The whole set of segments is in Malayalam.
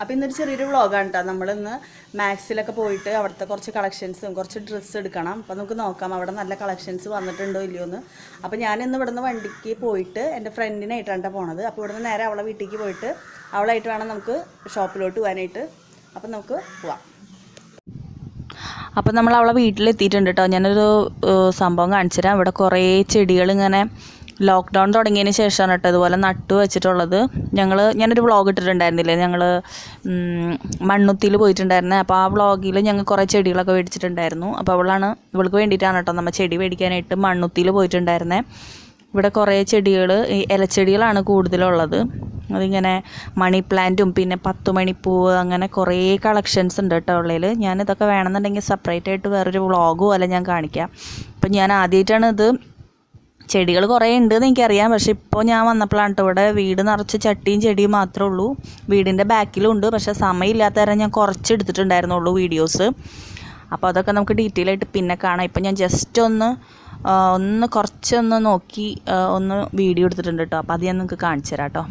അപ്പോൾ ഇന്നൊരു ചെറിയൊരു വ്ളോഗാണ് കേട്ടോ. നമ്മളിന്ന് മാക്സിലൊക്കെ പോയിട്ട് അവിടുത്തെ കുറച്ച് കളക്ഷൻസും കുറച്ച് ഡ്രസ്സ് എടുക്കണം. അപ്പോൾ നമുക്ക് നോക്കാം അവിടെ നല്ല കളക്ഷൻസ് വന്നിട്ടുണ്ടോ ഇല്ലയോ എന്ന്. അപ്പോൾ ഞാനിന്ന് ഇവിടുന്ന് വണ്ടിക്ക് പോയിട്ട് എൻ്റെ ഫ്രണ്ടിനായിട്ടാണ് പോണത്. അപ്പോൾ ഇവിടുന്ന് നേരെ അവളെ വീട്ടിലേക്ക് പോയിട്ട് അവളായിട്ട് വേണം നമുക്ക് ഷോപ്പിലോട്ട് പോകാനായിട്ട്. അപ്പം നമുക്ക് പോവാം. അപ്പോൾ നമ്മൾ അവളെ വീട്ടിലെത്തിയിട്ടുണ്ട് കേട്ടോ. ഞാനൊരു സംഭവം കാണിച്ചു തരാം. ഇവിടെ കുറേ ചെടികൾ ഇങ്ങനെ ലോക്ക്ഡൗൺ തുടങ്ങിയതിന് ശേഷമാണ് കേട്ടോ ഇതുപോലെ നട്ടു വെച്ചിട്ടുള്ളത്. ഞാനൊരു വ്ളോഗ് ഇട്ടിട്ടുണ്ടായിരുന്നില്ലേ, ഞങ്ങൾ മണ്ണുത്തിയിൽ പോയിട്ടുണ്ടായിരുന്നത്. അപ്പോൾ ആ വ്ളോഗിൽ ഞങ്ങൾ കുറേ ചെടികളൊക്കെ മേടിച്ചിട്ടുണ്ടായിരുന്നു. അപ്പോൾ ഇവൾക്ക് വേണ്ടിയിട്ടാണ് കേട്ടോ നമ്മൾ ചെടി മേടിക്കാനായിട്ട് മണ്ണുത്തിയിൽ പോയിട്ടുണ്ടായിരുന്നത്. ഇവിടെ കുറേ ചെടികൾ, ഈ ഇലച്ചെടികളാണ് കൂടുതലുള്ളത്. അതിങ്ങനെ മണി പ്ലാന്റും പിന്നെ 10 മണിപ്പൂവ് അങ്ങനെ കുറേ കളക്ഷൻസ് ഉണ്ട് കേട്ടോ ഉള്ളിൽ. ഞാനിതൊക്കെ വേണമെന്നുണ്ടെങ്കിൽ സെപ്പറേറ്റ് ആയിട്ട് വേറൊരു വ്ളോഗ് പോലെ ഞാൻ കാണിക്കാം. അപ്പം ഞാൻ ആദ്യമായിട്ടാണ് ഇത്, ചെടികൾ കുറേ ഉണ്ടെന്ന് എനിക്കറിയാം, പക്ഷെ ഇപ്പോൾ ഞാൻ വന്നപ്പോഴാണ് കേട്ടോ ഇവിടെ വീട് നിറച്ച് ചട്ടിയും ചെടിയും മാത്രമേ ഉള്ളൂ. വീടിൻ്റെ ബാക്കിലും ഉണ്ട്, പക്ഷേ സമയമില്ലാത്ത കാരണം ഞാൻ കുറച്ച് എടുത്തിട്ടുണ്ടായിരുന്നുള്ളൂ വീഡിയോസ്. അപ്പോൾ അതൊക്കെ നമുക്ക് ഡീറ്റെയിൽ ആയിട്ട് പിന്നെ കാണാം. ഇപ്പം ഞാൻ ജസ്റ്റ് കുറച്ചൊന്ന് നോക്കി ഒന്ന് വീഡിയോ എടുത്തിട്ടുണ്ട് കേട്ടോ. അപ്പോൾ അത് ഞാൻ നിങ്ങൾക്ക് കാണിച്ചു തരാം കേട്ടോ.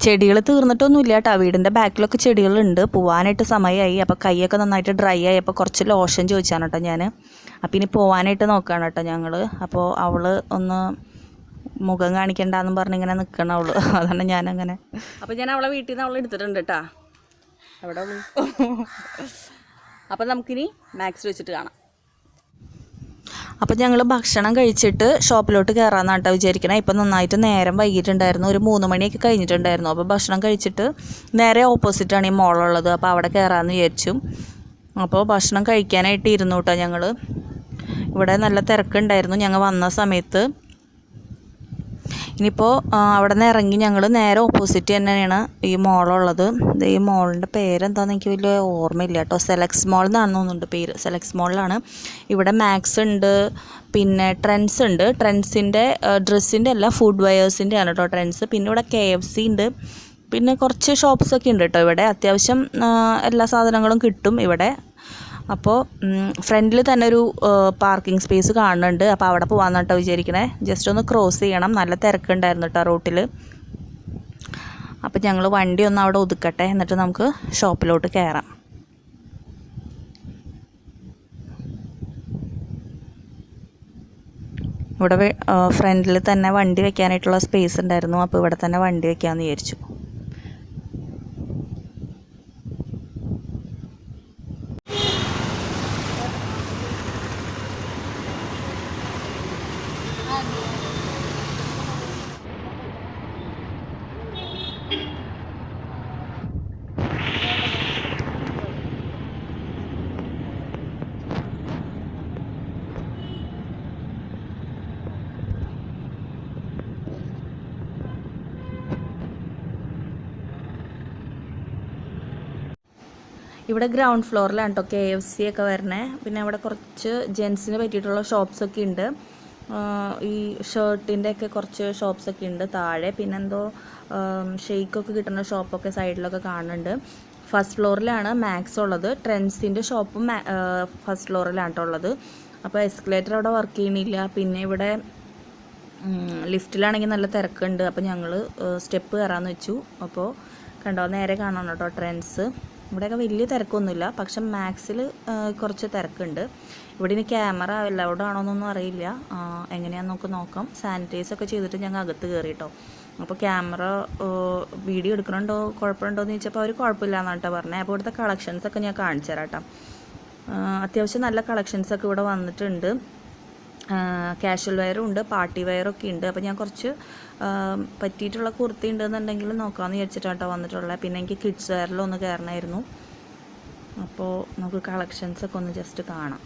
ചെടികൾ തീർന്നിട്ടൊന്നുമില്ല കേട്ടോ. വീടിൻ്റെ ബാക്കിലൊക്കെ ചെടികളുണ്ട്. പോവാനായിട്ട് സമയമായി. അപ്പോൾ കൈയൊക്കെ നന്നായിട്ട് ഡ്രൈ ആയി. അപ്പോൾ കുറച്ച് ലോഷൻ ചോദിച്ചാണ് കേട്ടോ ഞാൻ. അപ്പം ഇനി പോവാനായിട്ട് നോക്കുകയാണ് കേട്ടോ ഞങ്ങൾ. അപ്പോൾ അവൾ ഒന്ന് മുഖം കാണിക്കണ്ടെന്നും പറഞ്ഞിങ്ങനെ നിൽക്കണം അവൾ. അതാണ് ഞാനങ്ങനെ. അപ്പോൾ ഞാൻ അവളെ വീട്ടിൽ നിന്ന് അവളെ എടുത്തിട്ടുണ്ട് കേട്ടോ. അവിടെ അപ്പം നമുക്കിനി മാക്സ് വെച്ചിട്ട് കാണാം. അപ്പം ഞങ്ങൾ ഭക്ഷണം കഴിച്ചിട്ട് ഷോപ്പിലോട്ട് കയറാമെന്നാണ് കേട്ടോ വിചാരിക്കണേ. ഇപ്പം നന്നായിട്ട് നേരം വൈകിട്ടുണ്ടായിരുന്നു, ഒരു 3 മണിയൊക്കെ കഴിഞ്ഞിട്ടുണ്ടായിരുന്നു. അപ്പോൾ ഭക്ഷണം കഴിച്ചിട്ട് നേരെ ഓപ്പോസിറ്റാണ് ഈ മോളുള്ളത്. അപ്പോൾ അവിടെ കയറാമെന്ന് വിചാരിച്ചു. അപ്പോൾ ഭക്ഷണം കഴിക്കാനായിട്ട് ഇരുന്നു കേട്ടോ ഞങ്ങൾ. ഇവിടെ നല്ല തിരക്കുണ്ടായിരുന്നു ഞങ്ങൾ വന്ന സമയത്ത്. ഇനിയിപ്പോൾ അവിടെ നിന്ന് ഇറങ്ങി ഞങ്ങൾ നേരെ ഓപ്പോസിറ്റ് തന്നെയാണ് ഈ മോളുള്ളത്. ഈ മോളിൻ്റെ പേരെന്താണെന്ന് എനിക്ക് വലിയ ഓർമ്മയില്ല കേട്ടോ. സെലക്സ് മോൾ എന്നാണ് തോന്നുന്നുണ്ട് പേര്. സെലക്സ് മോളിലാണ്. ഇവിടെ മാക്സ് ഉണ്ട്, പിന്നെ ട്രെൻഡ്സ് ഉണ്ട്. ട്രെൻഡ്സിൻ്റെ ഡ്രസ്സിൻ്റെ അല്ല, ഫുഡ് വെയേഴ്സിൻ്റെ ആണ് കേട്ടോ ട്രെൻഡ്സ്. പിന്നെ ഇവിടെ KFC ഉണ്ട്. പിന്നെ കുറച്ച് ഷോപ്സൊക്കെ ഉണ്ട് കേട്ടോ ഇവിടെ. അത്യാവശ്യം എല്ലാ സാധനങ്ങളും കിട്ടും ഇവിടെ. അപ്പോൾ ഫ്രണ്ടിൽ തന്നെ ഒരു പാർക്കിംഗ് സ്പേസ് കാണുന്നുണ്ട്. അപ്പോൾ അവിടെ പോകാമെന്ന് കേട്ടോ വിചാരിക്കണേ. ജസ്റ്റ് ഒന്ന് ക്രോസ് ചെയ്യണം. നല്ല തിരക്കുണ്ടായിരുന്നു കേട്ടോ റോട്ടിൽ. അപ്പോൾ ഞങ്ങൾ വണ്ടി ഒന്ന് അവിടെ ഒതുക്കട്ടെ, എന്നിട്ട് നമുക്ക് ഷോപ്പിലോട്ട് കയറാം. ഇവിടെ ഫ്രണ്ടിൽ തന്നെ വണ്ടി വെക്കാനായിട്ടുള്ള സ്പേസ് ഉണ്ടായിരുന്നു. അപ്പോൾ ഇവിടെ തന്നെ വണ്ടി വെക്കാമെന്ന് വിചാരിച്ചു. ഇവിടെ ഗ്രൗണ്ട് ഫ്ലോറിലാണ് കേട്ടോ KFC ഒക്കെ വരണേ. പിന്നെ അവിടെ കുറച്ച് ജെൻസിന് പറ്റിയിട്ടുള്ള ഷോപ്സൊക്കെ ഉണ്ട്. ഈ ഷർട്ടിൻ്റെ ഒക്കെ കുറച്ച് ഷോപ്സൊക്കെ ഉണ്ട് താഴെ. പിന്നെന്തോ ഷെയ്ക്കൊക്കെ കിട്ടുന്ന ഷോപ്പൊക്കെ സൈഡിലൊക്കെ കാണുന്നുണ്ട്. ഫസ്റ്റ് ഫ്ലോറിലാണ് മാക്സ് ഉള്ളത്. ട്രെൻഡ്സിൻ്റെ ഷോപ്പും ഫസ്റ്റ് ഫ്ലോറിലാണ് കേട്ടോ ഉള്ളത്. അപ്പോൾ എസ്കലേറ്റർ അവിടെ വർക്ക് ചെയ്യണില്ല. പിന്നെ ഇവിടെ ലിഫ്റ്റിലാണെങ്കിൽ നല്ല തിരക്കുണ്ട്. അപ്പോൾ ഞങ്ങൾ സ്റ്റെപ്പ് കയറാമെന്ന് വെച്ചു. അപ്പോൾ കണ്ടോ, നേരെ കാണണം കേട്ടോ ട്രെൻഡ്സ്. ഇവിടെയൊക്കെ വലിയ തിരക്കൊന്നുമില്ല, പക്ഷെ മാക്സിൽ കുറച്ച് തിരക്കുണ്ട്. ഇവിടെ ഇനി ക്യാമറ അലൗഡ് ആണോന്നൊന്നും അറിയില്ല, എങ്ങനെയാണെന്ന് നമുക്ക് നോക്കാം. സാനിറ്റൈസൊക്കെ ചെയ്തിട്ട് ഞങ്ങൾ അകത്ത് കയറി കേട്ടോ. അപ്പോൾ ക്യാമറ വീഡിയോ എടുക്കണുണ്ടോ കുഴപ്പമുണ്ടോ എന്ന് ചോദിച്ചപ്പോൾ അവർ കുഴപ്പമില്ല എന്നാണ് കേട്ടോ പറഞ്ഞത്. അപ്പോൾ ഇവിടുത്തെ കളക്ഷൻസൊക്കെ ഞാൻ കാണിച്ചു തരാം കേട്ടോ. അത്യാവശ്യം നല്ല കളക്ഷൻസൊക്കെ ഇവിടെ വന്നിട്ടുണ്ട്. കാഷ്വൽ വെയറും ഉണ്ട്, പാർട്ടി വെയറൊക്കെ ഉണ്ട്. അപ്പോൾ ഞാൻ കുറച്ച് പറ്റിയിട്ടുള്ള കുർത്തി ഉണ്ടെന്നുണ്ടെങ്കിൽ നോക്കാമെന്ന് വിചാരിച്ചിട്ടാണ് കേട്ടോ വന്നിട്ടുള്ളത്. പിന്നെ എനിക്ക് കിഡ്സ് വെയറിലൊന്ന് കയറണമായിരുന്നു. അപ്പോൾ നമുക്ക് കളക്ഷൻസൊക്കെ ഒന്ന് ജസ്റ്റ് കാണാം.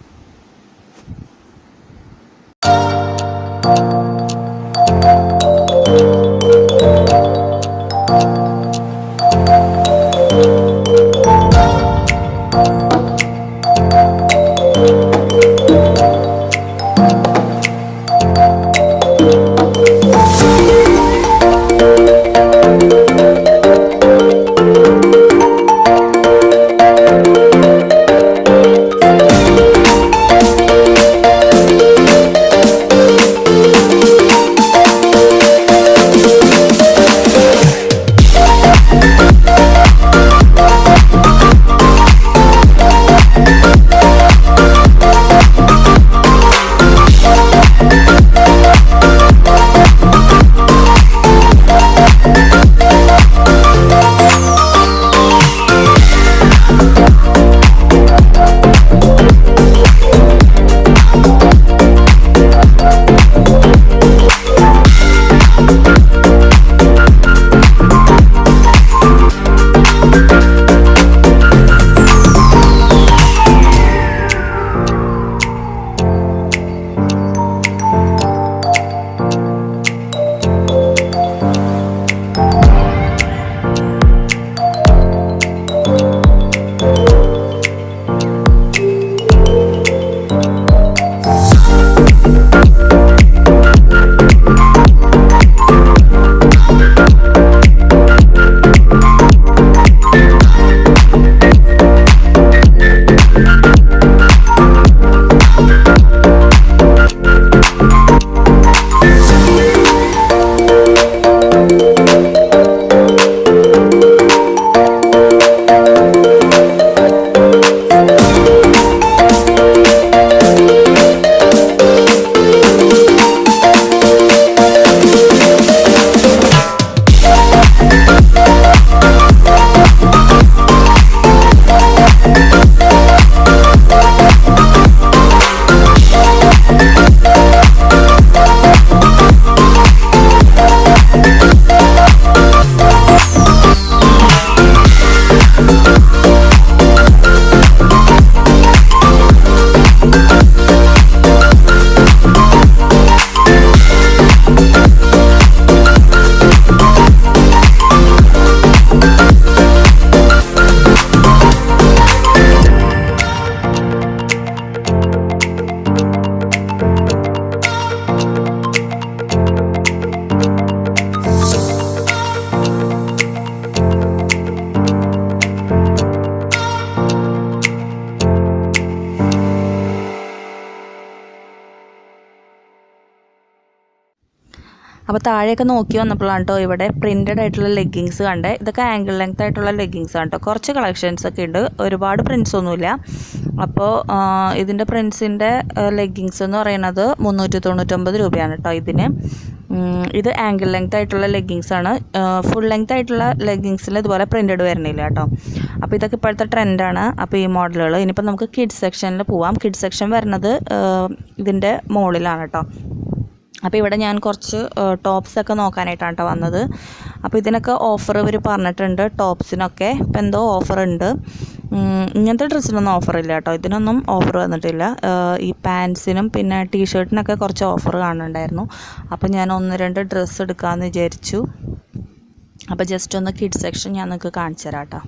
അപ്പോൾ താഴെയൊക്കെ നോക്കി വന്നപ്പോഴാണ് കേട്ടോ ഇവിടെ പ്രിൻറ്റഡ് ആയിട്ടുള്ള ലെഗിങ്സ് കണ്ടേ. ഇതൊക്കെ ആംഗിൾ ലെങ്ത് ആയിട്ടുള്ള ലെഗിങ്സ് ആണ് കേട്ടോ. കുറച്ച് കളക്ഷൻസ് ഒക്കെ ഉണ്ട്, ഒരുപാട് പ്രിൻസ് ഒന്നുമില്ല. അപ്പോൾ ഇതിൻ്റെ പ്രിൻസിൻ്റെ ലെഗിങ്സ് എന്ന് പറയുന്നത് 399 രൂപയാണ് കേട്ടോ ഇതിന്. ഇത് ആംഗിൾ ലെങ്ത് ആയിട്ടുള്ള ലെഗിങ്സ് ആണ്. ഫുൾ ലെങ്ത് ആയിട്ടുള്ള ലെഗിങ്സിൽ ഇതുപോലെ പ്രിൻറ്റഡ് വരുന്നില്ല കേട്ടോ. അപ്പോൾ ഇതൊക്കെ ഇപ്പോഴത്തെ ട്രെൻഡാണ്. അപ്പോൾ ഈ മോഡലുകൾ ഇനിയിപ്പോൾ നമുക്ക് കിഡ്സ് സെക്ഷനിൽ പോവാം. കിഡ്സ് സെക്ഷൻ വരുന്നത് ഇതിൻ്റെ മുകളിലാണ് കേട്ടോ. അപ്പോൾ ഇവിടെ ഞാൻ കുറച്ച് ടോപ്സൊക്കെ നോക്കാനായിട്ടാണ് കേട്ടോ വന്നത്. അപ്പോൾ ഇതിനൊക്കെ ഓഫർ ഇവർ പറഞ്ഞിട്ടുണ്ട്, ടോപ്സിനൊക്കെ ഇപ്പം എന്തോ ഓഫർ ഉണ്ട്. ഇങ്ങനത്തെ ഡ്രസ്സിനൊന്നും ഓഫറില്ല കേട്ടോ, ഇതിനൊന്നും ഓഫർ വന്നിട്ടില്ല. ഈ പാൻസിനും പിന്നെ ടീഷർട്ടിനൊക്കെ കുറച്ച് ഓഫർ കാണുന്നുണ്ടായിരുന്നു. അപ്പോൾ ഞാൻ 1-2 ഡ്രസ്സ് എടുക്കാമെന്ന് വിചാരിച്ചു. അപ്പോൾ ജസ്റ്റ് ഒന്ന് കിഡ്സ് സെക്ഷൻ ഞാൻ നിങ്ങൾക്ക് കാണിച്ചു തരാം കേട്ടോ.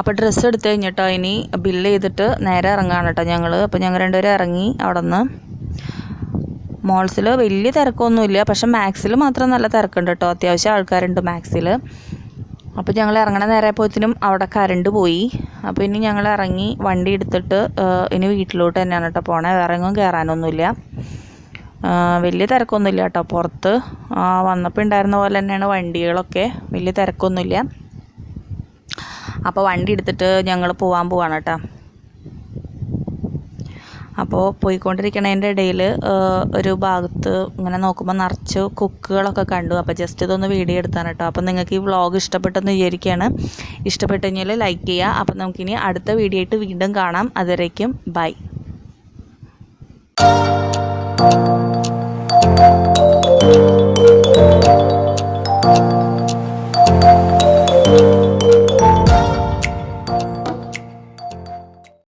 അപ്പോൾ ഡ്രസ്സ് എടുത്ത് കഴിഞ്ഞിട്ടോ ഇനി ബില്ല് ചെയ്തിട്ട് നേരെ ഇറങ്ങാണ് കേട്ടോ ഞങ്ങൾ. അപ്പോൾ ഞങ്ങൾ രണ്ടുപേരും ഇറങ്ങി. അവിടെ നിന്ന് മോൾസിൽ വലിയ തിരക്കൊന്നുമില്ല, പക്ഷെ മാക്സിൽ മാത്രം നല്ല തിരക്കുണ്ട് കേട്ടോ. അത്യാവശ്യം ആൾക്കാരുണ്ട് മാക്സിൽ. അപ്പോൾ ഞങ്ങൾ ഇറങ്ങണ നേരപ്പോഴത്തേനും അവിടെ കറണ്ട് പോയി. അപ്പോൾ ഇനി ഞങ്ങൾ ഇറങ്ങി വണ്ടി എടുത്തിട്ട് ഇനി വീട്ടിലോട്ട് തന്നെയാണ് കേട്ടോ പോണേ. വേറെ എങ്ങും കയറാനൊന്നുമില്ല, വലിയ തിരക്കൊന്നുമില്ല കേട്ടോ. പുറത്ത് വന്നപ്പോൾ ഉണ്ടായിരുന്ന പോലെ തന്നെയാണ് വണ്ടികളൊക്കെ, വലിയ തിരക്കൊന്നുമില്ല. അപ്പോൾ വണ്ടി എടുത്തിട്ട് ഞങ്ങൾ പോവാണ് കേട്ടോ. അപ്പോൾ പോയിക്കൊണ്ടിരിക്കണതിൻ്റെ ഇടയിൽ ഒരു ഭാഗത്ത് ഇങ്ങനെ നോക്കുമ്പോൾ നിറച്ച് കുക്കുകളൊക്കെ കണ്ടു. അപ്പോൾ ജസ്റ്റ് ഇതൊന്ന് വീഡിയോ എടുത്താണ് കേട്ടോ. അപ്പോൾ നിങ്ങൾക്ക് ഈ വ്ളോഗ് ഇഷ്ടപ്പെട്ടെന്ന് വിചാരിക്കുകയാണ്. ഇഷ്ടപ്പെട്ടെങ്കിൽ ലൈക്ക് ചെയ്യുക. അപ്പോൾ നമുക്കിനി അടുത്ത വീഡിയോ ആയിട്ട് വീണ്ടും കാണാം. അതുവരേക്കും ബൈ.